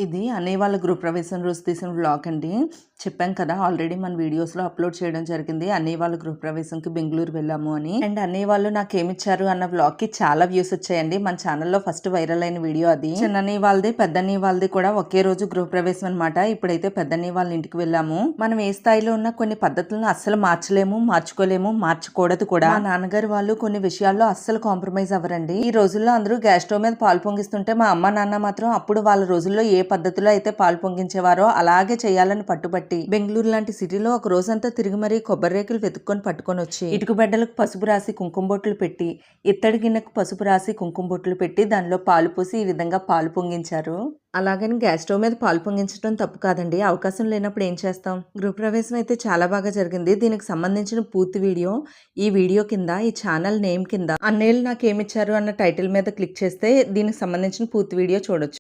ఇది అన్నయ్య వాళ్ళ గృహప్రవేశం రోజు తీసిన వ్లాగ్ అండి. చెప్పాం కదా ఆల్రెడీ మన వీడియోస్లో అప్లోడ్ చేయడం జరిగింది. అన్నయ్య వాళ్ళ గృహప్రవేశంకి బెంగళూరు వెళ్ళాము అని. అండ్ అన్నయ్య వాళ్ళు నాకు ఏమిచ్చారు అన్న వ్లాగ్కి చాలా వ్యూస్ వచ్చాయండి. మన ఛానల్లో ఫస్ట్ వైరల్ అయిన వీడియో అది. చిన్నన్నయ్య వాళ్ళది పెద్దన్నయ్య వాళ్ళది కూడా ఒకే రోజు గృహప్రవేశం అనమాట. ఇప్పుడైతే పెద్దన్నయ్య వాళ్ళ ఇంటికి వెళ్ళాము. మనం ఏ స్థాయిలో ఉన్న కొన్ని పద్ధతులను అస్సలు మార్చలేము, మార్చుకోలేము, మార్చకూడదు కూడా. మా నాన్నగారు వాళ్ళు కొన్ని విషయాల్లో అస్సలు కాంప్రమైజ్ అవ్వరండి. ఈ రోజుల్లో అందరూ గ్యాస్ స్టవ్ మీద పాలు పొంగిస్తుంటే మా అమ్మ నాన్న మాత్రం అప్పుడు వాళ్ళ రోజుల్లో ఏ పద్ధతిలో అయితే పాలు పొంగించేవారో అలాగే చేయాలని పట్టుబట్టి బెంగళూరు లాంటి సిటీలో ఒక రోజంతా తిరిగి మరీ కొబ్బరి రేకులు వెతుక్కొని పట్టుకొని వచ్చి ఇటుకు బెడ్డలకు పసుపు రాసి కుంకుమ బొట్లు పెట్టి ఇత్తడి గిన్నెకు పసుపు రాసి కుంకుమ బొట్లు పెట్టి దానిలో పాలు పోసి ఈ విధంగా పాలు పొంగించారు. అలాగని గ్యాస్ స్టవ్ మీద పాలు పొంగించడం తప్పు కాదండి. అవకాశం లేనప్పుడు ఏం చేస్తాం. గృహప్రవేశం అయితే చాలా బాగా జరిగింది. దీనికి సంబంధించిన పూర్తి వీడియో ఈ వీడియో కింద, ఈ ఛానల్ నేమ్ కింద అన్నయ్యలు నాకు ఏమిచ్చారు అన్న టైటిల్ మీద క్లిక్ చేస్తే దీనికి సంబంధించిన పూర్తి వీడియో చూడొచ్చు.